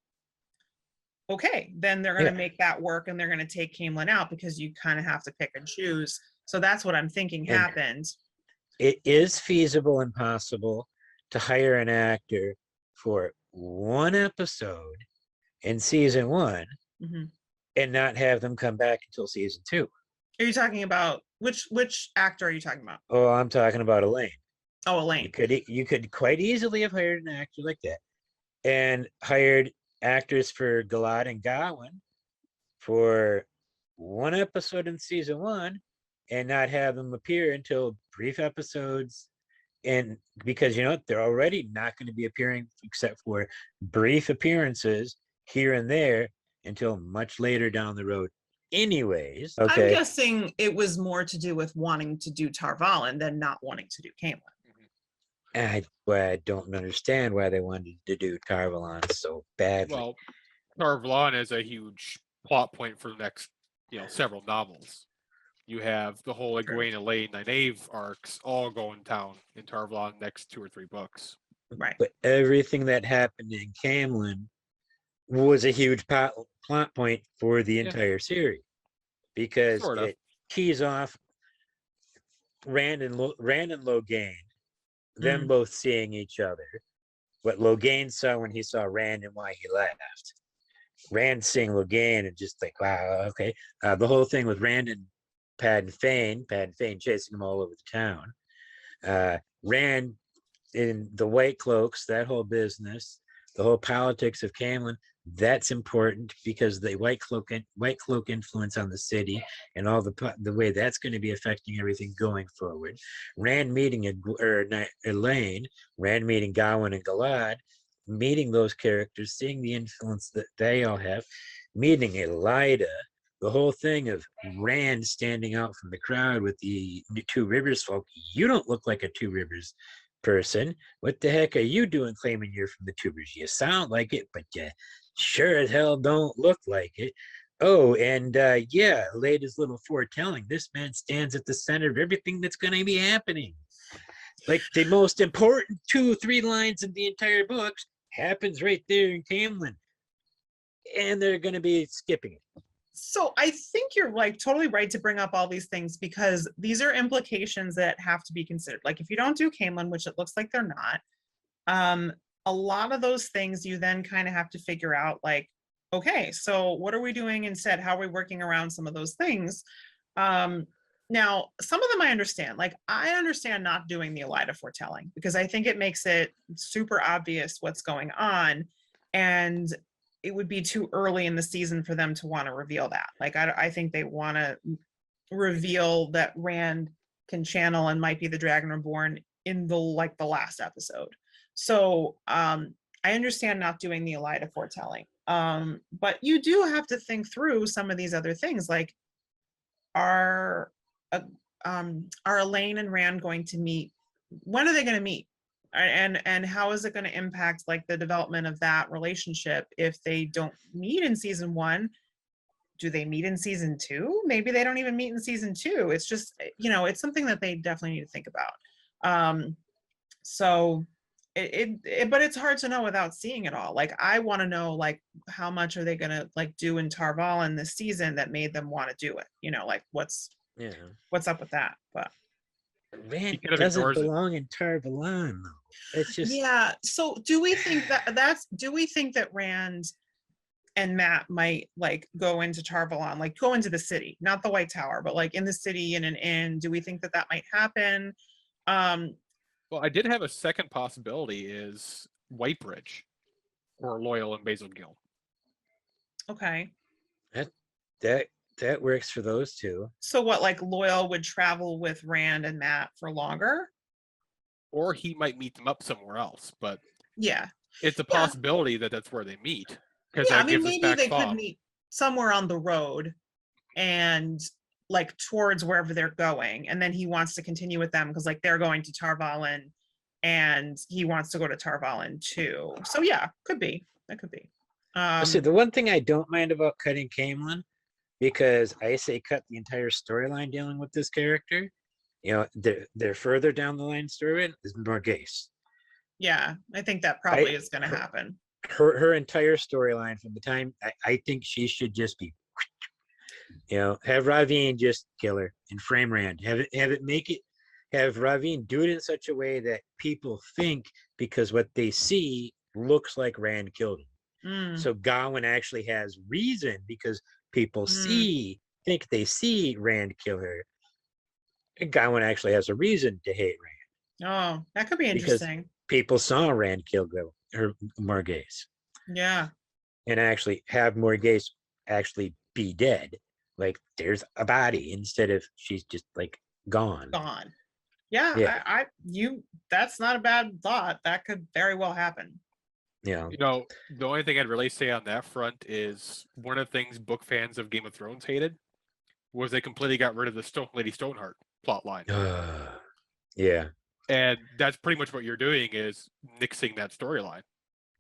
okay, then they're going to make that work, and they're going to take Camelin out because you kind of have to pick and choose. So that's what I'm thinking happened. It is feasible and possible to hire an actor for 1 episode in season 1 and not have them come back until season 2. Are you talking about which actor are you talking about? Oh, I'm talking about Elaine. Oh, Elaine. You could quite easily have hired an actor like that and hired actors for Galad and Gawain for 1 episode in season 1 and not have them appear until brief episodes. And because, you know, they're already not going to be appearing except for brief appearances here and there until much later down the road anyways. Okay. I'm guessing it was more to do with wanting to do Tar-Valon than not wanting to do Camelin. I don't understand why they wanted to do Tar-Valon so badly. Well, Tar-Valon is a huge plot point for the next, several novels. You have the whole Egwene, Elaine, Nynaeve arcs all going down in Tar-Valon next 2 or 3 books. Right. But everything that happened in Camelin was a huge plot point for the entire series, because it keys off Rand and Logain, them both seeing each other. What Logain saw when he saw Rand and why he left. Rand seeing Logain and just like, wow, okay. The whole thing with Rand and Pad and Fane chasing him all over the town. Rand in the White Cloaks, that whole business, the whole politics of Camelin, that's important because the White Cloak influence on the city and all the way that's going to be affecting everything going forward. Rand meeting Elaine, Rand meeting Gawain and Galad, meeting those characters, seeing the influence that they all have, meeting Elida, the whole thing of Rand standing out from the crowd with the Two Rivers folk. You don't look like a Two Rivers person. What the heck are you doing claiming you're from the Two Rivers? You sound like it, but you sure as hell don't look like it. Oh, and Leida's little foretelling. This man stands at the center of everything that's going to be happening. Like the most important 2-3 lines of the entire book happens right there in Camlin. And they're going to be skipping it. So I think you're like totally right to bring up all these things because these are implications that have to be considered. Like if you don't do Camelin, which it looks like they're not, a lot of those things you then kind of have to figure out like, okay, so what are we doing instead? How are we working around some of those things? Now, some of them I understand. Like I understand not doing the Elida foretelling because I think it makes it super obvious what's going on. And it would be too early in the season for them to want to reveal that. Like, I think they want to reveal that Rand can channel and might be the Dragon Reborn in the last episode. So I understand not doing the Elida foretelling. But you do have to think through some of these other things. Like, are Elaine and Rand going to meet? When are they going to meet? And how is it going to impact like the development of that relationship if they don't meet in season 1? Do they meet in season 2? Maybe they don't even meet in season 2. It's just, you know, it's something that they definitely need to think about. So but it's hard to know without seeing it all. Like I want to know like how much are they going to like do in Tar Valon this season that made them want to do it, you know, like what's up with that. But Rand doesn't belong in Tar Valon though. It's just so do we think that Rand and Matt might like go into Tar Valon, like go into the city, not the White Tower, but like in the city in an inn? Do we think that might happen? Well, I did have a second possibility is Whitebridge or Loyal and Basil Gill. Okay. That works for those two. So what, like Loyal would travel with Rand and Matt for longer? Or he might meet them up somewhere else, but yeah, it's a possibility that that's where they meet. Yeah, I mean, maybe they could meet somewhere on the road and like towards wherever they're going. And then he wants to continue with them because like they're going to Tar Valon and he wants to go to Tar Valon too. So yeah, could be. That could be. So the one thing I don't mind about cutting Camelin, because I say cut the entire storyline dealing with this character, you know, they're further down the line storyline is Morghese. Yeah, I think that probably is going to happen. Her entire storyline from the time I think she should just be, you know, have Ravine just kill her and frame Rand. Have Ravine do it in such a way that people think because what they see looks like Rand killed him. So Gawain actually has reason because people think they see Rand kill her. And Gawain actually has a reason to hate Rand. Oh, that could be interesting. Because people saw Rand kill her Morghese. Yeah. And actually have Morghese actually be dead. Like there's a body instead of she's just like gone. Yeah. That's not a bad thought. That could very well happen. Yeah. You know, the only thing I'd really say on that front is one of the things book fans of Game of Thrones hated was they completely got rid of the Lady Stoneheart plot line. Yeah. And that's pretty much what you're doing is nixing that storyline.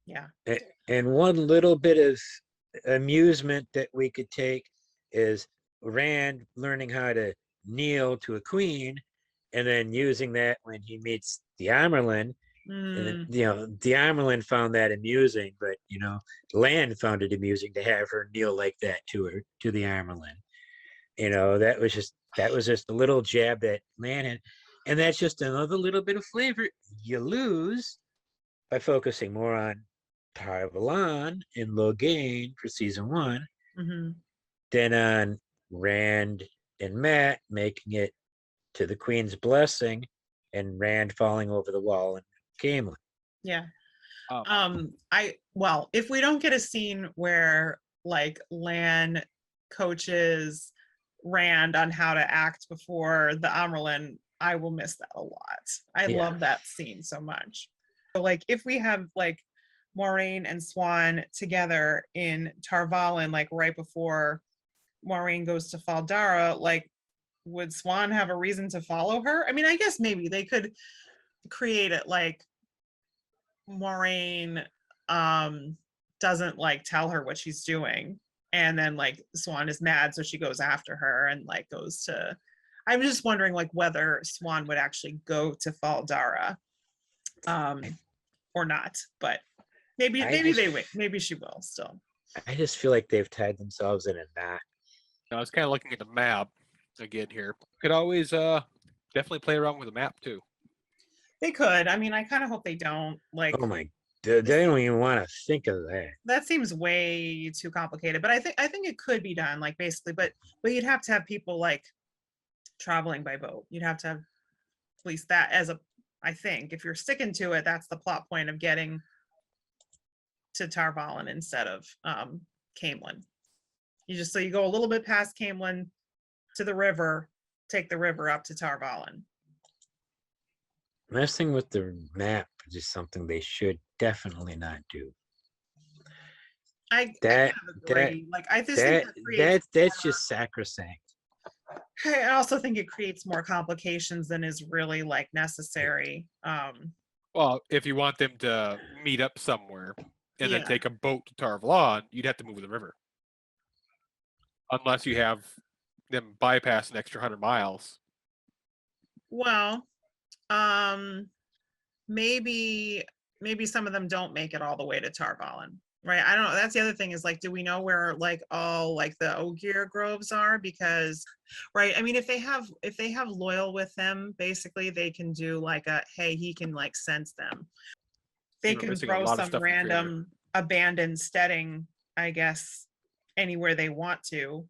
Yeah. And one little bit of amusement that we could take is Rand learning how to kneel to a queen and then using that when he meets the Amyrlin. And then, you know, the Amyrlin found that amusing, but you know, Lan found it amusing to have her kneel like that to the Amyrlin. You know, that was just a little jab that Lan had. And that's just another little bit of flavor you lose by focusing more on Tar Valon and Logain for season 1 than on Rand and Matt making it to the Queen's blessing and Rand falling over the wall and Camelin. Yeah. If we don't get a scene where like Lan coaches Rand on how to act before the Amyrlin, I will miss that a lot. I love that scene so much. So like if we have like Moiraine and Swan together in Tar Valon, like right before Moiraine goes to Fal Dara, like would Swan have a reason to follow her? I mean, I guess maybe they could create it like Moiraine doesn't like tell her what she's doing, and then like Swan is mad, so she goes after her and like goes to. I'm just wondering like whether Swan would actually go to Fal Dara or not, but Maybe I maybe just- they will. Maybe she will still. I just feel like they've tied themselves in a knot. I was kind of looking at the map again here. Could always definitely play around with the map too. They could. I mean, I kind of hope they don't. Like, Oh my, they don't even want to think of that. that seems way too complicated. But I think it could be done. Like, basically, but you'd have to have people like traveling by boat. You'd have to have at least that as a. I think if you're sticking to it, that's the plot point of getting to Tarvalin instead of Camelin. You go a little bit past Camelin to the river, take the river up to Tarvalin. Messing with the map is just something they should definitely not do. I That- kind of agree. Like, I just think that creates That's just sacrosanct. I also think it creates more complications than is really like necessary. Well, if you want them to meet up somewhere and Yeah. then take a boat to Tarvalon, you'd have to move the river. Unless you have them bypass an extra 100 miles. Well, maybe some of them don't make it all the way to Tarvalin, right? I don't know. That's the other thing is like, do we know where like all like the Ogier groves are? Because, right? I mean, if they have Loyal with them, basically they can do like a hey, he can like sense them. They We're can missing a throw lot of some stuff in the trailer. random abandoned steading, I guess, anywhere they want to.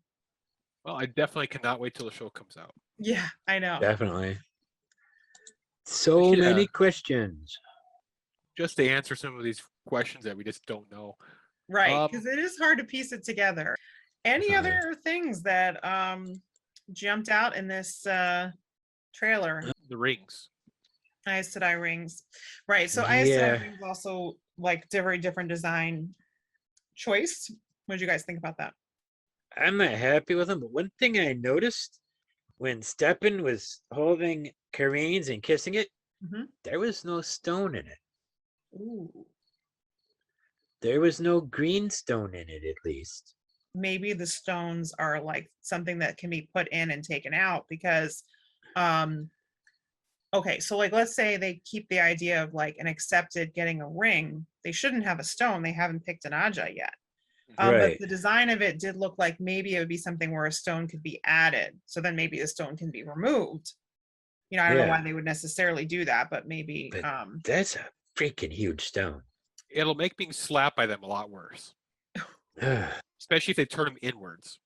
Well, I definitely cannot wait till the show comes out. Yeah, I know. Definitely. So should, many questions. Just to answer some of these questions that we just don't know. Right, because it is hard to piece it together. Any Definitely. other things that jumped out in this trailer? The rings. Aes Sedai rings. Right, so Aes Yeah. Sedai rings also like very different design choice. What did you guys think about that? I'm not happy with them, but one thing I noticed when Stepan was holding Kareen's and kissing it, Mhm. there was no stone in it. Ooh. There was no green stone in it, at least. Maybe the stones are like something that can be put in and taken out because okay, so like let's say they keep the idea of like an accepted getting a ring, they shouldn't have a stone, they haven't picked an Aja yet. But Right. the design of it did look like maybe it would be something where a stone could be added, so then maybe the stone can be removed. I don't know Yeah. why they would necessarily do that, but maybe But that's a freaking huge stone. It'll make being slapped by them a lot worse. Especially if they turn them inwards.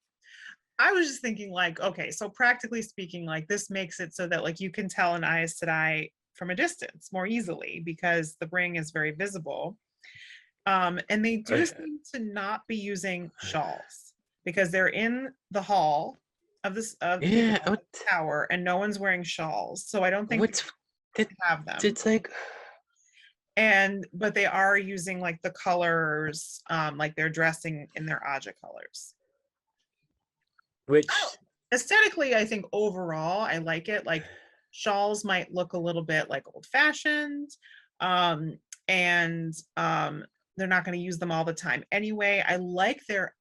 I was just thinking like, okay, so practically speaking, like this makes it so that like you can tell an Aes Sedai from a distance more easily because the ring is very visible. And they do seem to not be using shawls because they're in the hall of this Yeah, the tower and no one's wearing shawls. So I don't think what's they that? have them. It's like, But they are using like the colors, like they're dressing in their Aja colors. which Aesthetically, I think overall I like it. Like shawls might look a little bit like old fashioned. And they're not going to use them all the time anyway. I like their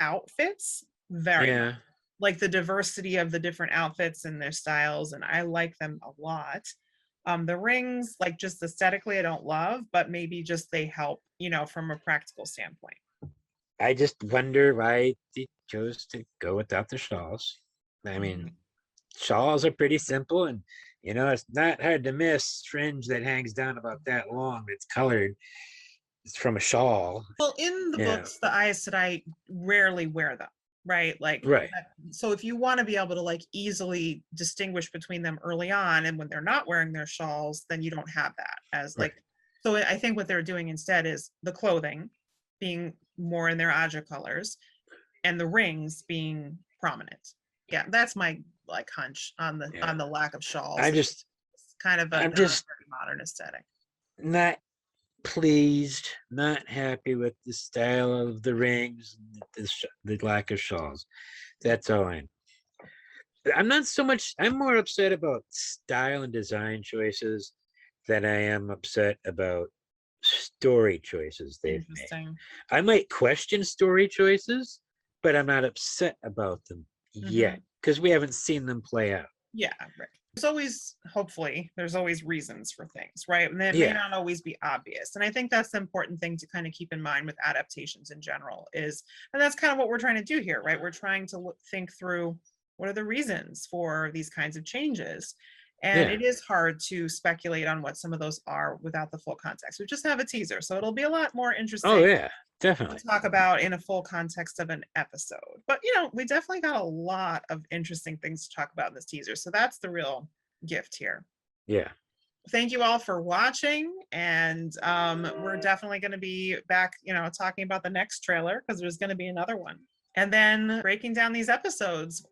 outfits very much. yeah. Like the diversity of the different outfits and their styles, and I like them a lot. The rings, like just aesthetically, I don't love, but maybe just they help, from a practical standpoint. I just wonder why they chose to go without the shawls. I mean, shawls are pretty simple, and it's not hard to miss fringe that hangs down about that long that's colored. It's from a shawl. Well, in the Yeah. books, the Aes Sedai rarely wear them, right? Like, Right. So if you want to be able to like easily distinguish between them early on, and when they're not wearing their shawls, then you don't have that as Right. like. So I think what they're doing instead is the clothing being more in their Aja colors, and the rings being prominent. Yeah, that's my like hunch on the Yeah. lack of shawls. I'm just It's kind of I'm not just- a very modern aesthetic. not pleased, not happy with the style of the rings, the lack of shawls. That's all I'm not so much. I'm more upset about style and design choices than I am upset about story choices they've made. Interesting. I might question story choices, but I'm not upset about them yet because we haven't seen them play out. Yeah, right. always, hopefully, there's always reasons for things, right? And they may Yeah. not always be obvious. And I think that's the important thing to kind of keep in mind with adaptations in general is, and that's kind of what we're trying to do here, right? We're trying to think through what are the reasons for these kinds of changes. And Yeah. it is hard to speculate on what some of those are without the full context. We just have a teaser, so it'll be a lot more interesting Oh yeah, to definitely. talk about in a full context of an episode. But you know, we definitely got a lot of interesting things to talk about in this teaser. So that's the real gift here. Yeah. Thank you all for watching. And we're definitely going to be back, you know, talking about the next trailer because there's going to be another one. And then breaking down these episodes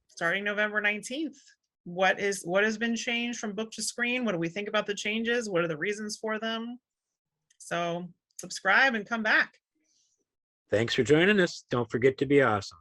starting November 19th. What has been changed from book to screen? What do we think about the changes? What are the reasons for them? So subscribe and come back. Thanks for joining us. Don't forget to be awesome.